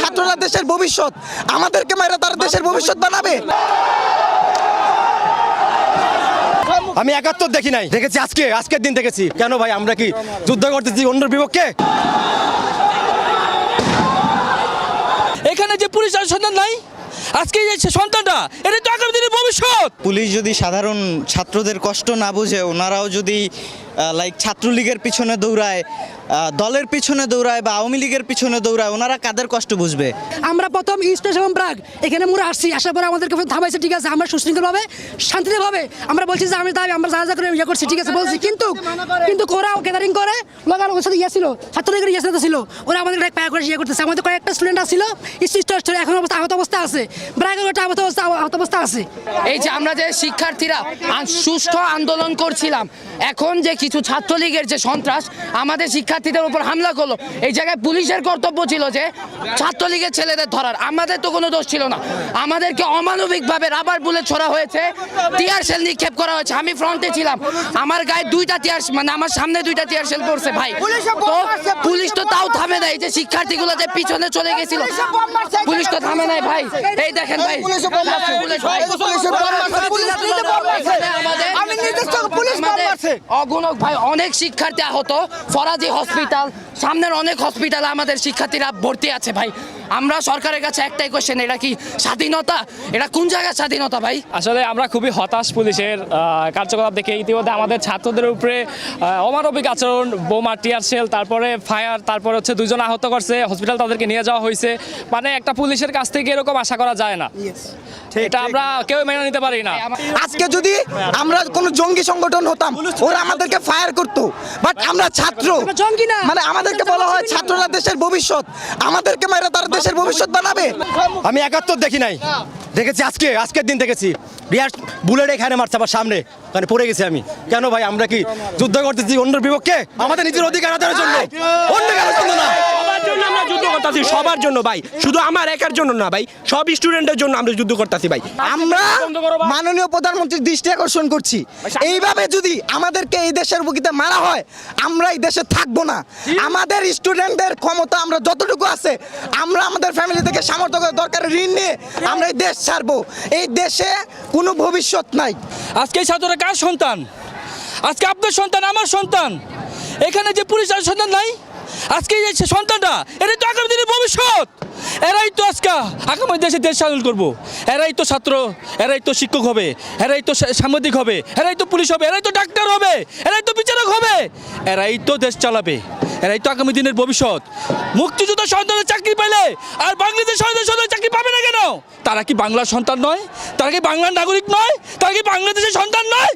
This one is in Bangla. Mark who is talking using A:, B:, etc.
A: ছাত্ররা দেশের ভবিষ্যৎ, আমাদেরকে মাইরা তারা দেশের ভবিষ্যৎ বানাবে।
B: আমি 71 দেখি নাই, দেখেছি আজকের দিন দেখেছি। কেন ভাই আমরা কি যুদ্ধ করতেছি অন্যের বিপক্ষে?
C: এখানে যে পুলিশ সন্তান নাই, আজকে যে সন্তানটা এটা তো আগামী দিনের ভবিষ্যৎ।
D: পুলিশ যদি সাধারণ ছাত্রদের কষ্ট না বুঝে, ওনারাও যদি ছাত্রলীগের পিছনে দৌড়ায়, দলের পিছনে দৌড়ায় বা আওয়ামী লীগের পিছনে দৌড়ায়, ওনারা কাদের কষ্ট বুঝবে?
E: আমরা প্রথম ইস্টেশ এবং ব্রাগ এখানে মোরা আসছি, আসার পরে আমাদেরকে থামাইছে, ঠিক আছে আমরা সুশৃঙ্খলভাবে শান্তিভাবে আমরা বলছি যে আমরা যা করে ইয়ে করছি, ঠিক আছে বলছি, কিন্তু ওরা গ্যাদারিং করে লোকাল ওর সাথে ইয়ে ছিল, ছাত্রলীগের ইয়ে সাথে ছিল, ওরা আমাদের পায়ে করে ইয়ে করতেছে। আমাদের কয়েকটা স্টুডেন্ট আসছিল, স্টুডেন্ট এখন আহত অবস্থা আছে, ব্রাগের ওটা আহত অবস্থা আছে।
F: এই যে আমরা যে শিক্ষার্থীরা সুষ্ঠু আন্দোলন করছিলাম, এখন যে কিছু ছাত্রলীগের যে সন্ত্রাস আমাদের শিক্ষার্থীদের উপর হামলা করলো, এই জায়গায় পুলিশের কর্তব্য ছিল যে ছাত্রলীগের ছেলেদের ধরার। আমাদের তো কোনো দোষ ছিল না, আমাদেরকে অমানবিকভাবে রাবার বুলেট ছোড়া হয়েছে, টিয়ার শেল নিক্ষেপ করা হয়েছে। আমি ফ্রন্টে ছিলাম, আমার গায়ে দুইটা টিয়ার, মানে আমার সামনে দুইটা টিয়ার শেল পড়ছে ভাই। তো পুলিশ তো তাও থামে নাই, যে শিক্ষার্থীগুলো যে পিছনে চলে গেছিল পুলিশ তো থামে নাই ভাই। এই দেখেন ভাই, অগুণক ভাই, অনেক শিক্ষার্থী আহত, ফরাজি হসপিটাল, সামনের অনেক হসপিটালে আমাদের শিক্ষার্থীরা ভর্তি আছে ভাই। আমরা সরকারের কাছে একটাই কোশ্চেন, এটা কি স্বাধীনতা? এটা কোন জায়গায় স্বাধীনতা ভাই?
G: আসলে আমরা খুবই হতাশ পুলিশের কার্যকলাপ দেখে। ইতিমধ্যে আমাদের ছাত্রদের উপরে অমানবিক আচরণ, বোমা, টিয়ার শেল, তারপরে ফায়ার, তারপরে হচ্ছে 2 জন আহত করছে, হসপিটাল তাদেরকে নিয়ে যাওয়া হয়েছে। মানে একটা পুলিশের কাছ থেকে এরকম আশা করা যায় না, এটা আমরা কেউ মেনে নিতে পারি না।
A: আজকে যদি আমরা কোনো জঙ্গি সংগঠন হতাম, ওরা আমাদেরকে ফায়ার করতো, বাট আমরা ছাত্র, মানে আমাদেরকে বলা হয় ছাত্ররা দেশের ভবিষ্যৎ, আমাদেরকে মাইরা তারা দেশের ভবিষ্যৎ বানাবে।
B: আমি 71 দেখি নাই, দেখেছি আজকের দিন দেখেছি। রিয়ার বুলেট এখানে মারছে আমার সামনে, ওখানে পড়ে গেছি আমি। কেন ভাই আমরা কি যুদ্ধ করতেছি অন্যের বিপক্ষে? আমাদের নিজের অধিকার আদায়ের জন্য, অন্য কারোর জন্য না।
H: সবার জন্য আমরা যুদ্ধ করতেছি, সবার জন্য ভাই, শুধু আমার একার জন্য না ভাই, সব স্টুডেন্টের জন্য আমরা যুদ্ধ করতেছি ভাই।
A: আমরা মাননীয় প্রধানমন্ত্রীর দৃষ্টি আকর্ষণ করছি, এইভাবে যদি আমাদেরকে এই দেশের বুকিতে মারা হয়, আমরা এই দেশে থাকবো না। আমাদের স্টুডেন্টদের ক্ষমতা আমরা যতটুকু আছে, আমরা আমাদের ফ্যামিলি থেকে সামর্থ্য দরকার ঋণ নিয়ে আমরা এই দেশ ছাড়বো। এই দেশে কোনো ভবিষ্যৎ নাই।
C: আজকে এই ছাত্ররা কার সন্তান? আজকে আপনার সন্তান, আমার সন্তান। এখানে যে পুলিশ সন্তান নাই, আজকে যে সন্তানটা এটা তো আগামী দিনের ভবিষ্যৎ। এরাই তো আজকে আগামী দেশে দেশ স্বাধীন করবো। এরাই তো ছাত্র, এরাই তো শিক্ষক হবে, এরাই তো সাংবাদিক হবে, এরাই তো পুলিশ হবে, এরাই তো ডাক্তার হবে, এরাই তো বিচারক হবে, এরাই তো দেশ চালাবে, এরাই তো আগামী দিনের ভবিষ্যৎ। মুক্তিযুদ্ধ সন্তানের চাকরি পেলে আর বাংলাদেশ সন্তানের চাকরি পাবে না কেন? তারা কি বাংলার সন্তান নয়? তারা কি বাংলার নাগরিক নয়? তারা কি বাংলাদেশের সন্তান নয়?